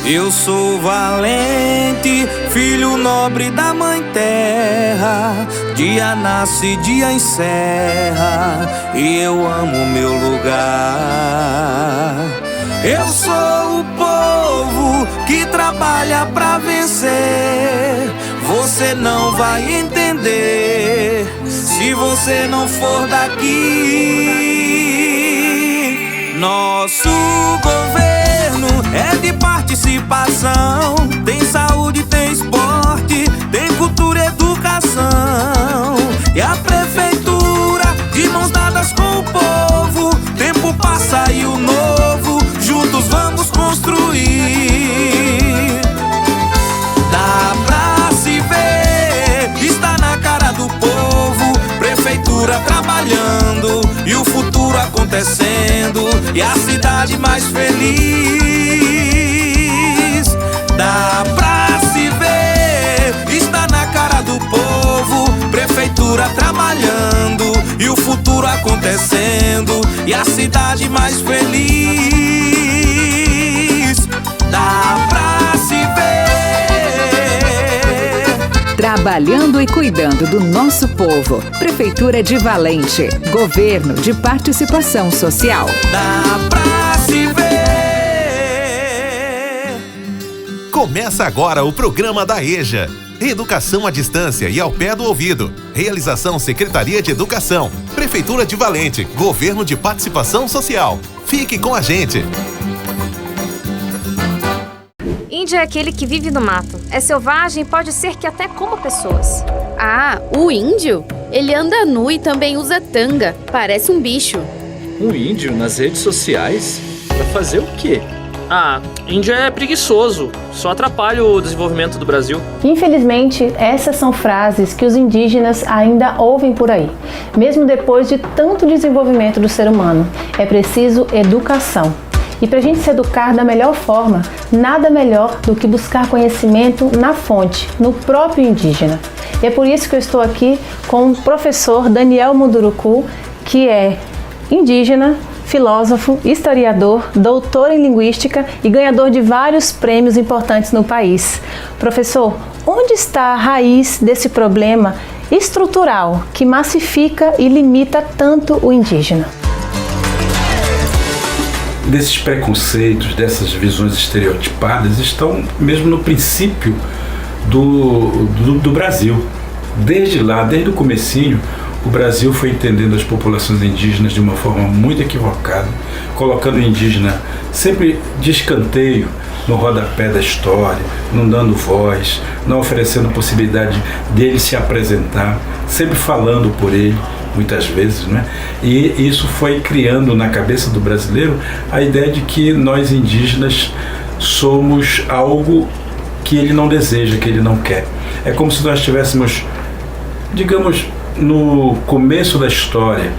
Eu sou valente, filho nobre da mãe terra. Dia nasce, dia encerra, e eu amo meu lugar. Eu sou o povo que trabalha pra vencer. Você não vai entender se você não for daqui. Nosso governo é de participação. Tem saúde, tem esporte, tem cultura e educação. E a prefeitura de mãos dadas com o povo. Tempo passa e o novo juntos vamos construir. Dá pra se ver, está na cara do povo. Prefeitura trabalhando e o futuro acontecendo, e a cidade mais feliz. Dá pra se ver, está na cara do povo. Prefeitura trabalhando e o futuro acontecendo, e a cidade mais feliz. Dá pra se ver. Trabalhando e cuidando do nosso povo. Prefeitura de Valente. Governo de Participação Social. Dá pra se ver. Começa agora o programa da EJA. Educação à distância e ao pé do ouvido. Realização Secretaria de Educação. Prefeitura de Valente. Governo de Participação Social. Fique com a gente. Índio é aquele que vive no mato. É selvagem e pode ser que até coma pessoas. Ah, o índio? Ele anda nu e também usa tanga. Parece um bicho. Um índio nas redes sociais? Pra fazer o quê? Ah, índio é preguiçoso. Só atrapalha o desenvolvimento do Brasil. Infelizmente, essas são frases que os indígenas ainda ouvem por aí. Mesmo depois de tanto desenvolvimento do ser humano, é preciso educação. E para a gente se educar da melhor forma, nada melhor do que buscar conhecimento na fonte, no próprio indígena. E é por isso que eu estou aqui com o professor Daniel Munduruku, que é indígena, filósofo, historiador, doutor em linguística e ganhador de vários prêmios importantes no país. Professor, onde está a raiz desse problema estrutural que massifica e limita tanto o indígena? Desses preconceitos, dessas visões estereotipadas, estão mesmo no princípio do Brasil. Desde lá, desde o comecinho, o Brasil foi entendendo as populações indígenas de uma forma muito equivocada, colocando o indígena sempre de escanteio no rodapé da história, não dando voz, não oferecendo possibilidade dele se apresentar, sempre falando por ele, muitas vezes, né? E isso foi criando na cabeça do brasileiro a ideia de que nós indígenas somos algo que ele não deseja, que ele não quer. É como se nós estivéssemos, digamos, no começo da história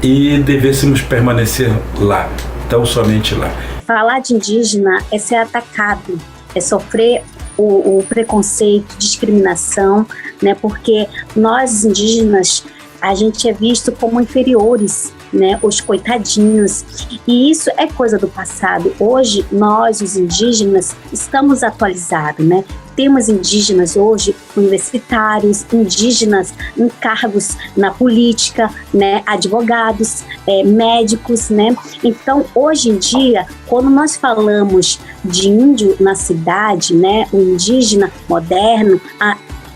e devêssemos permanecer lá, tão somente lá. Falar de indígena é ser atacado, é sofrer o preconceito, discriminação, né? Porque nós indígenas, a gente é visto como inferiores, né? Os coitadinhos. E isso é coisa do passado. Hoje, nós, os indígenas, estamos atualizados, né? Temos indígenas hoje universitários, indígenas em cargos na política, né? Advogados, médicos, né? Então, hoje em dia, quando nós falamos de índio na cidade, né? O indígena moderno,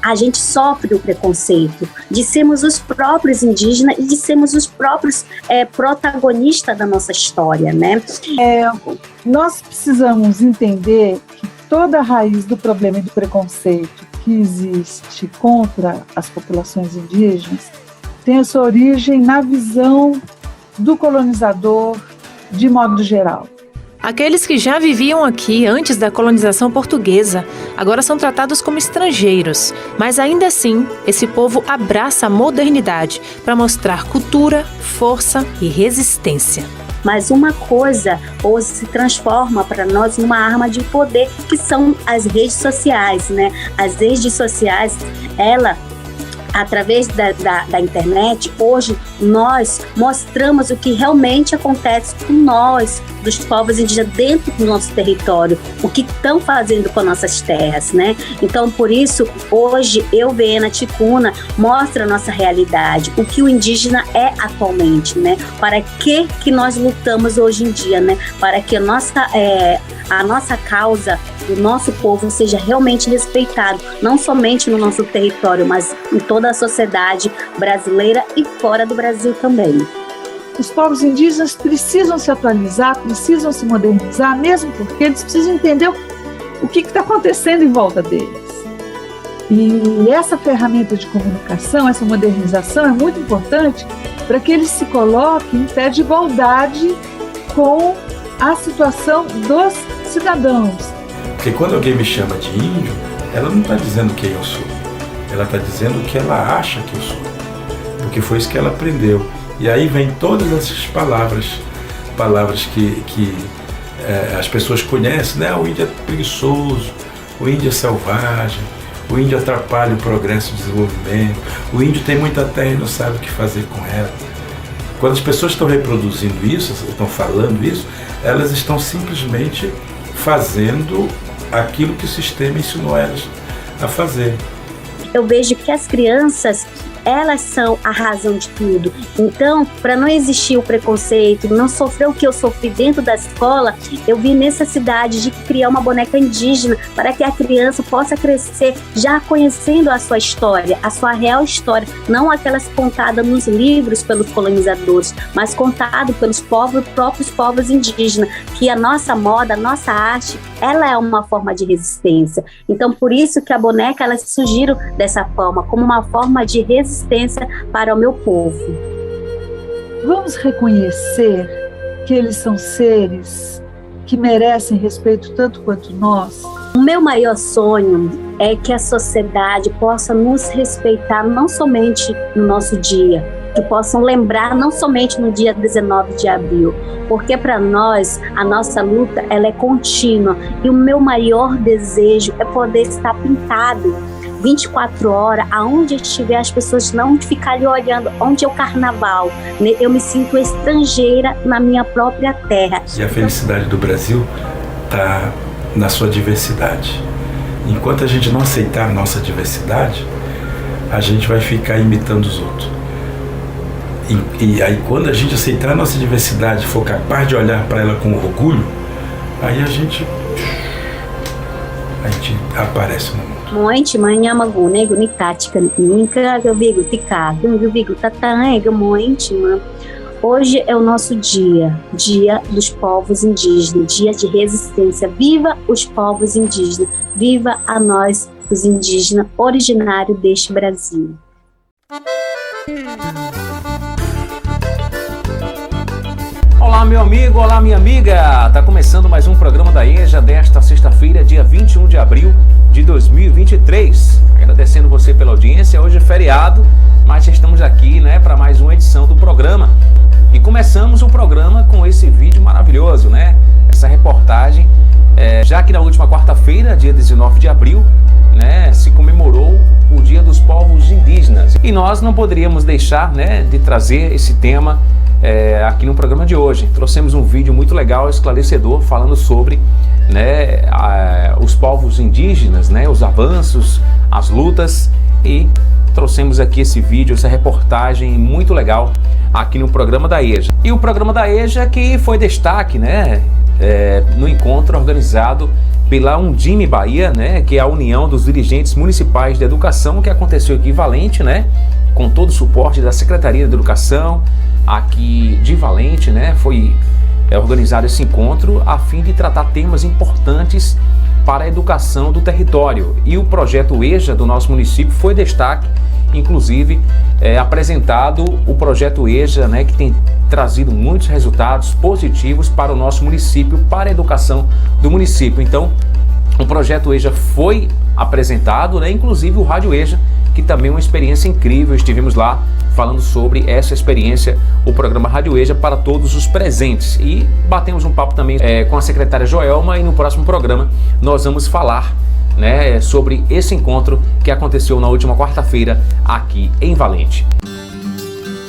a gente sofre o preconceito de sermos os próprios indígenas e de sermos os próprios protagonistas da nossa história, né? Nós precisamos entender que toda a raiz do problema e do preconceito que existe contra as populações indígenas tem a sua origem na visão do colonizador de modo geral. Aqueles que já viviam aqui antes da colonização portuguesa agora são tratados como estrangeiros, mas ainda assim esse povo abraça a modernidade para mostrar cultura, força e resistência. Mas uma coisa hoje se transforma para nós numa arma de poder, que são as redes sociais, né? As redes sociais, através da internet, hoje nós mostramos o que realmente acontece com nós, dos povos indígenas dentro do nosso território, o que estão fazendo com nossas terras, né? Então, por isso, hoje, eu, Vena Ticuna, mostra a nossa realidade, o que o indígena é atualmente, né? Para que nós lutamos hoje em dia, né? Para que a nossa causa, o nosso povo seja realmente respeitado, não somente no nosso território, mas em toda a sociedade brasileira e fora do Brasil também. Os povos indígenas precisam se atualizar, precisam se modernizar, mesmo porque eles precisam entender o que está acontecendo em volta deles. E essa ferramenta de comunicação, essa modernização é muito importante para que eles se coloquem em pé de igualdade com a situação dos cidadãos. Porque quando alguém me chama de índio, ela não está dizendo quem eu sou, ela está dizendo o que ela acha que eu sou, porque foi isso que ela aprendeu. E aí vem todas essas palavras que as pessoas conhecem, né? O índio é preguiçoso, o índio é selvagem, o índio atrapalha o progresso e o desenvolvimento, o índio tem muita terra e não sabe o que fazer com ela. Quando as pessoas estão reproduzindo isso, estão falando isso, elas estão simplesmente fazendo aquilo que o sistema ensinou elas a fazer. Eu vejo que as crianças, elas são a razão de tudo. Então, para não existir o preconceito, não sofrer o que eu sofri dentro da escola, eu vi necessidade de criar uma boneca indígena para que a criança possa crescer já conhecendo a sua história, a sua real história, não aquelas contadas nos livros pelos colonizadores, mas contada pelos próprios povos indígenas, que a nossa moda, a nossa arte, ela é uma forma de resistência. Então, por isso que a boneca, elas surgiram dessa forma, como uma forma de resistência para o meu povo. Vamos reconhecer que eles são seres que merecem respeito tanto quanto nós? O meu maior sonho é que a sociedade possa nos respeitar não somente no nosso dia, que possam lembrar não somente no dia 19 de abril, porque para nós, a nossa luta, ela é contínua, e o meu maior desejo é poder estar pintado 24 horas, aonde eu estiver, as pessoas não ficarem olhando onde é o carnaval. Eu me sinto estrangeira na minha própria terra. E a felicidade do Brasil está na sua diversidade. Enquanto a gente não aceitar a nossa diversidade, a gente vai ficar imitando os outros. E aí, quando a gente aceitar a nossa diversidade, for capaz de olhar para ela com orgulho, aí a gente aparece no mundo. Moente manhama gunego ni tática ninka gavigo tica gavigo tatanga moente man. Hoje é o nosso dia dos povos indígenas, dia de resistência. Viva os povos indígenas, viva a nós, os indígenas originários deste Brasil. Olá, meu amigo, olá, minha amiga! Tá começando mais um programa da EJA desta sexta-feira, dia 21 de abril de 2023. Agradecendo você pela audiência. Hoje é feriado, mas já estamos aqui, né, para mais uma edição do programa. E começamos o programa com esse vídeo maravilhoso, né? Essa reportagem, já que na última quarta-feira, dia 19 de abril, né, se comemorou o Dia dos Povos Indígenas. E nós não poderíamos deixar, né, de trazer esse tema aqui no programa de hoje. Trouxemos um vídeo muito legal, esclarecedor, falando sobre, né, os povos indígenas, né, os avanços, as lutas, e trouxemos aqui esse vídeo, essa reportagem muito legal aqui no programa da EJA. E o programa da EJA que foi destaque, né, no encontro organizado pela Undime Bahia, né, que é a União dos Dirigentes Municipais de Educação, que aconteceu equivalente, né, com todo o suporte da Secretaria de Educação aqui de Valente, né, foi organizado esse encontro a fim de tratar temas importantes para a educação do território. E o projeto EJA do nosso município foi destaque, inclusive apresentado o projeto EJA, né, que tem trazido muitos resultados positivos para o nosso município, para a educação do município. Então, o projeto EJA foi apresentado, né, inclusive o Rádio EJA, que também é uma experiência incrível. Estivemos lá falando sobre essa experiência, o programa Rádio EJA, para todos os presentes. E batemos um papo também com a secretária Joelma, e no próximo programa nós vamos falar né, sobre esse encontro que aconteceu na última quarta-feira aqui em Valente.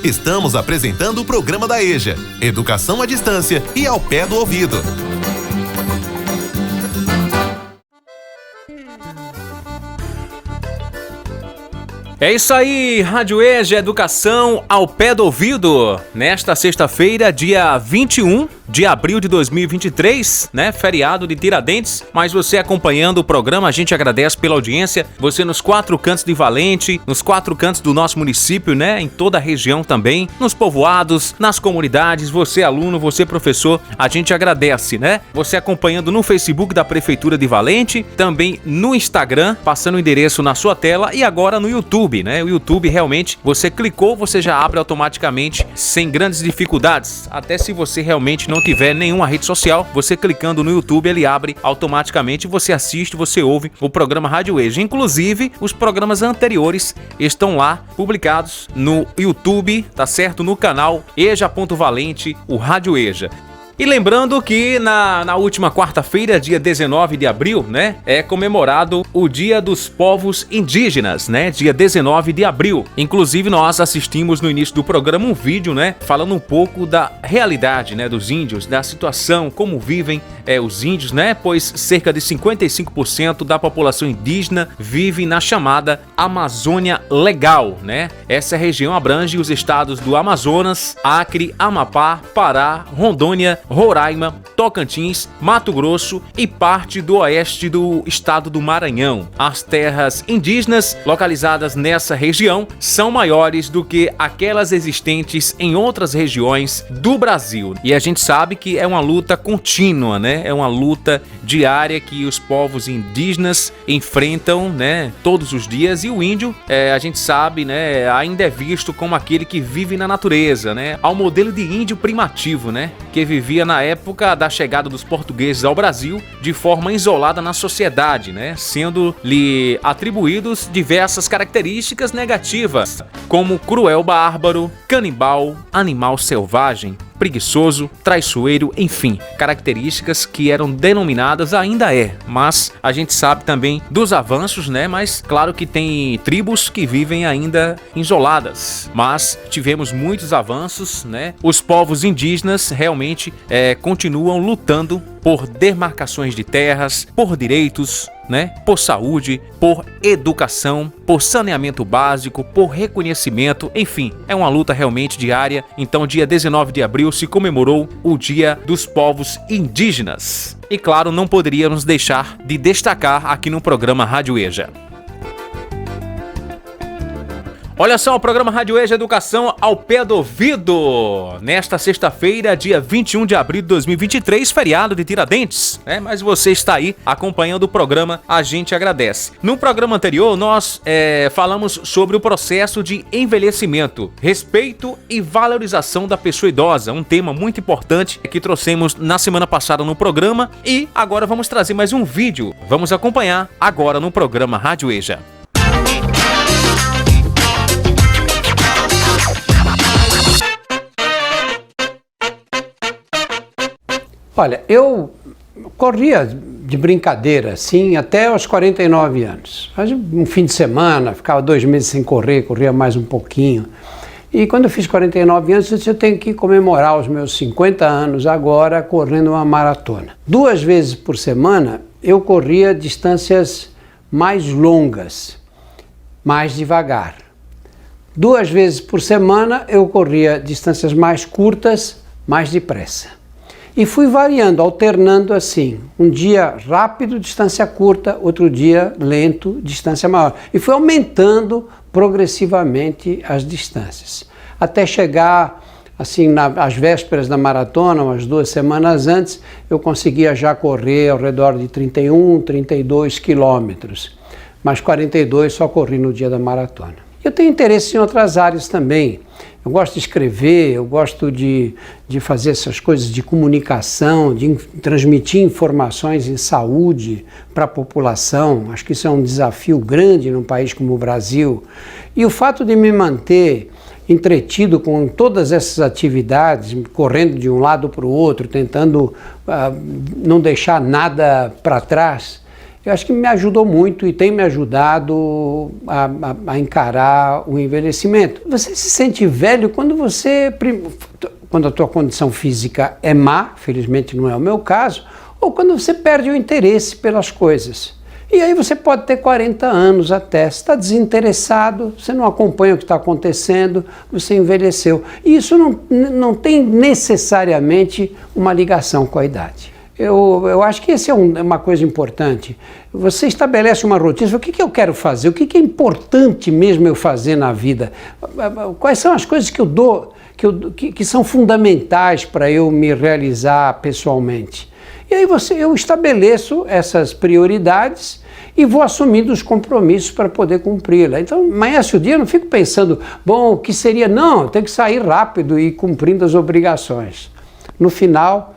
Estamos apresentando o programa da EJA, Educação à Distância e ao Pé do Ouvido. É isso aí, Rádio EJA, Educação ao Pé do Ouvido. Nesta sexta-feira, dia 21 de abril de 2023, né? Feriado de Tiradentes. Mas você acompanhando o programa, a gente agradece pela audiência. Você nos 4 cantos de Valente, nos 4 cantos do nosso município, né? Em toda a região também, nos povoados, nas comunidades. Você aluno, você professor, a gente agradece, né? Você acompanhando no Facebook da Prefeitura de Valente, também no Instagram, passando o endereço na sua tela, e agora no YouTube, né? O YouTube realmente, você clicou, você já abre automaticamente, sem grandes dificuldades. Até se você realmente não tiver nenhuma rede social, você clicando no YouTube, ele abre automaticamente, você assiste, você ouve o programa Rádio EJA. Inclusive, os programas anteriores estão lá, publicados no YouTube, tá certo? No canal EJA.Valente, o Rádio EJA. E lembrando que na última quarta-feira, dia 19 de abril, né, é comemorado o Dia dos Povos Indígenas, né, dia 19 de abril. Inclusive, nós assistimos no início do programa um vídeo, né, falando um pouco da realidade, né, dos índios, da situação, como vivem os índios, né, pois cerca de 55% da população indígena vive na chamada Amazônia Legal, né. Essa região abrange os estados do Amazonas, Acre, Amapá, Pará, Rondônia, Roraima, Tocantins, Mato Grosso e parte do oeste do estado do Maranhão. As terras indígenas localizadas nessa região são maiores do que aquelas existentes em outras regiões do Brasil. E a gente sabe que é uma luta contínua, né? É uma luta diária que os povos indígenas enfrentam, né? Todos os dias. E o índio, a gente sabe, né? Ainda é visto como aquele que vive na natureza, né? Ao modelo de índio primitivo, né? Que vivia na época da chegada dos portugueses ao Brasil de forma isolada na sociedade, né? Sendo-lhe atribuídos diversas características negativas, como cruel bárbaro, canibal, animal selvagem, preguiçoso, traiçoeiro, enfim, características que eram denominadas, ainda mas a gente sabe também dos avanços, né? Mas claro que tem tribos que vivem ainda isoladas, mas tivemos muitos avanços, né? Os povos indígenas realmente continuam lutando por demarcações de terras, por direitos, né? Por saúde, por educação, por saneamento básico, por reconhecimento, enfim, é uma luta realmente diária. Então, dia 19 de abril se comemorou o Dia dos Povos Indígenas. E claro, não poderíamos deixar de destacar aqui no programa Rádio EJA. Olha só, o programa Rádio EJA, Educação ao Pé do Ouvido. Nesta sexta-feira, dia 21 de abril de 2023, feriado de Tiradentes, né? Mas você está aí acompanhando o programa, a gente agradece. No programa anterior, nós falamos sobre o processo de envelhecimento, respeito e valorização da pessoa idosa, um tema muito importante que trouxemos na semana passada no programa, e agora vamos trazer mais um vídeo. Vamos acompanhar agora no programa Rádio EJA. Olha, eu corria de brincadeira, assim, até aos 49 anos. Mas um fim de semana, ficava 2 meses sem correr, corria mais um pouquinho. E quando eu fiz 49 anos, eu disse, eu tenho que comemorar os meus 50 anos agora correndo uma maratona. 2 vezes por semana, eu corria distâncias mais longas, mais devagar. 2 vezes por semana, eu corria distâncias mais curtas, mais depressa. E fui variando, alternando assim, um dia rápido, distância curta, outro dia lento, distância maior. E fui aumentando progressivamente as distâncias, até chegar, assim, às vésperas da maratona, umas 2 semanas antes, eu conseguia já correr ao redor de 31, 32 quilômetros, mas 42 só corri no dia da maratona. Eu tenho interesse em outras áreas também. Eu gosto de escrever, eu gosto de fazer essas coisas de comunicação, de transmitir informações em saúde para a população. Acho que isso é um desafio grande num país como o Brasil. E o fato de me manter entretido com todas essas atividades, correndo de um lado para o outro, tentando não deixar nada para trás, eu acho que me ajudou muito e tem me ajudado a encarar o envelhecimento. Você se sente velho quando a tua condição física é má, felizmente não é o meu caso, ou quando você perde o interesse pelas coisas. E aí você pode ter 40 anos até, você está desinteressado, você não acompanha o que está acontecendo, você envelheceu. E isso não tem necessariamente uma ligação com a idade. Eu acho que essa é uma coisa importante. Você estabelece uma rotina, o que eu quero fazer, o que é importante mesmo eu fazer na vida, quais são as coisas que eu dou, que são fundamentais para eu me realizar pessoalmente. E aí eu estabeleço essas prioridades e vou assumindo os compromissos para poder cumpri-la. Então, amanhece o dia, eu não fico pensando, bom, o que seria? Não, eu tenho que sair rápido e cumprindo as obrigações. No final,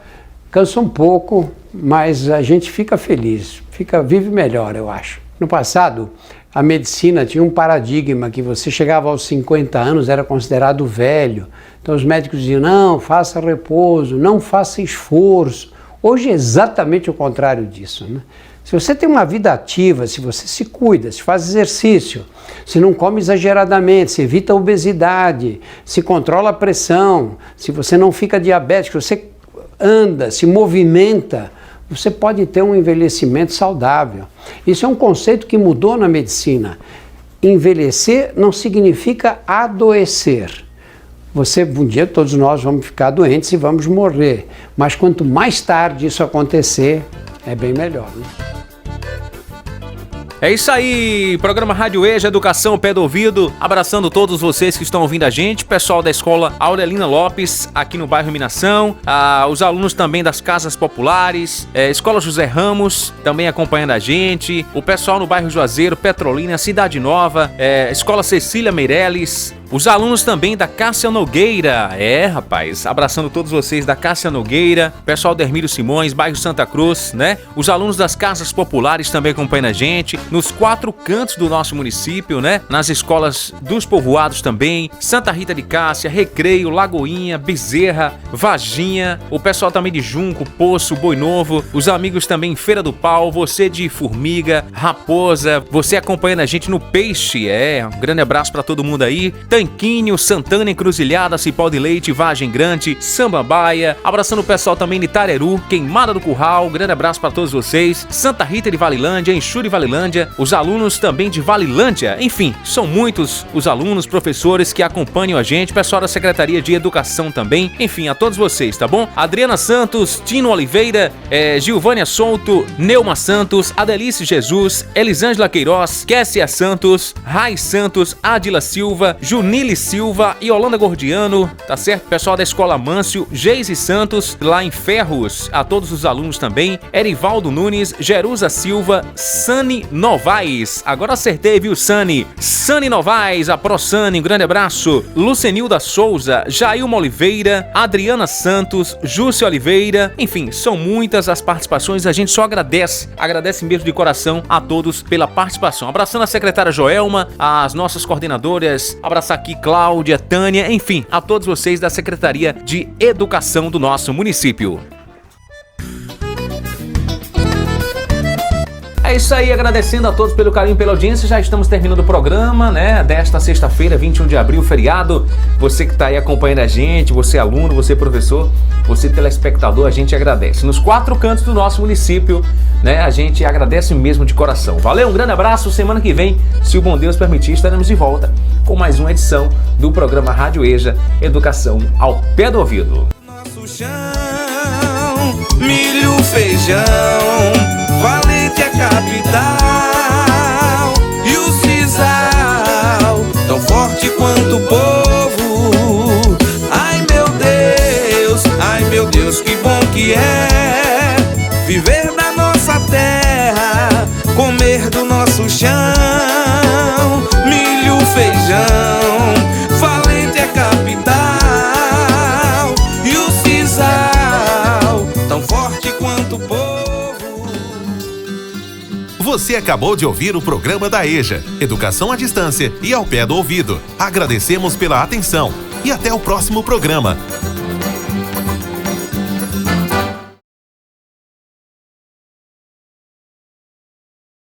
cansa um pouco, mas a gente fica feliz, vive melhor, eu acho. No passado, a medicina tinha um paradigma que você chegava aos 50 anos, era considerado velho. Então os médicos diziam, não, faça repouso, não faça esforço. Hoje é exatamente o contrário disso, né? Se você tem uma vida ativa, se você se cuida, se faz exercício, se não come exageradamente, se evita a obesidade, se controla a pressão, se você não fica diabético, você anda, se movimenta, você pode ter um envelhecimento saudável. Isso é um conceito que mudou na medicina. Envelhecer não significa adoecer. Um dia todos nós vamos ficar doentes e vamos morrer. Mas quanto mais tarde isso acontecer, é bem melhor, né? É isso aí, programa Rádio EJA, Educação ao Pé do Ouvido, abraçando todos vocês que estão ouvindo a gente, pessoal da Escola Aurelina Lopes, aqui no bairro Minação, os alunos também das Casas Populares, Escola José Ramos, também acompanhando a gente, o pessoal no bairro Juazeiro, Petrolina, Cidade Nova, Escola Cecília Meirelles, os alunos também da Cássia Nogueira, rapaz, abraçando todos vocês da Cássia Nogueira, pessoal do Hermílio Simões, bairro Santa Cruz, né? Os alunos das Casas Populares também acompanhando a gente, nos 4 cantos do nosso município, né? Nas escolas dos povoados também, Santa Rita de Cássia, Recreio, Lagoinha, Bezerra, Varginha, o pessoal também de Junco, Poço, Boi Novo, os amigos também em Feira do Pau, você de Formiga, Raposa, você acompanhando a gente no Peixe, um grande abraço pra todo mundo aí, Tanquinho, Santana, Encruzilhada, Cipó de Leite, Vargem Grande, Samambaia, abraçando o pessoal também de Itareru, Queimada do Curral, grande abraço para todos vocês, Santa Rita de Valilândia, Enxu de Valilândia, os alunos também de Valilândia, enfim, são muitos os alunos, professores que acompanham a gente, pessoal da Secretaria de Educação também, enfim, a todos vocês, tá bom? Adriana Santos, Tino Oliveira, Gilvânia Souto, Neuma Santos, Adelice Jesus, Elisângela Queiroz, Kessia Santos, Rai Santos, Adila Silva, Junile Silva e Holanda Gordiano, tá certo? Pessoal da Escola Mâncio, Geise Santos, lá em Ferros, a todos os alunos também, Erivaldo Nunes, Jerusa Silva, Sani Novaes, agora acertei, viu, Sani? Sani Novaes, a ProSani, um grande abraço, Lucenilda Souza, Jailma Oliveira, Adriana Santos, Júcia Oliveira, enfim, são muitas as participações, a gente só agradece mesmo de coração a todos pela participação. Abraçando a secretária Joelma, as nossas coordenadoras, abraçar aqui Cláudia, Tânia, enfim, a todos vocês da Secretaria de Educação do nosso município. É isso aí, agradecendo a todos pelo carinho, pela audiência, já estamos terminando o programa, né, desta sexta-feira, 21 de abril, feriado, você que está aí acompanhando a gente, você aluno, você professor, você telespectador, a gente agradece. Nos 4 cantos do nosso município, né, a gente agradece mesmo de coração. Valeu, um grande abraço, semana que vem, se o bom Deus permitir, estaremos de volta com mais uma edição do programa Rádio EJA, Educação ao Pé do Ouvido. Nosso chão, milho, feijão, Valente é capital, e o sisal, tão forte quanto o povo. Ai meu Deus, que bom que é viver na nossa terra, comer do nosso chão. Milho, feijão, Valente é capital, e o sisal, tão forte quanto o povo. Você acabou de ouvir o programa da EJA, Educação à Distância e ao Pé do Ouvido. Agradecemos pela atenção e até o próximo programa.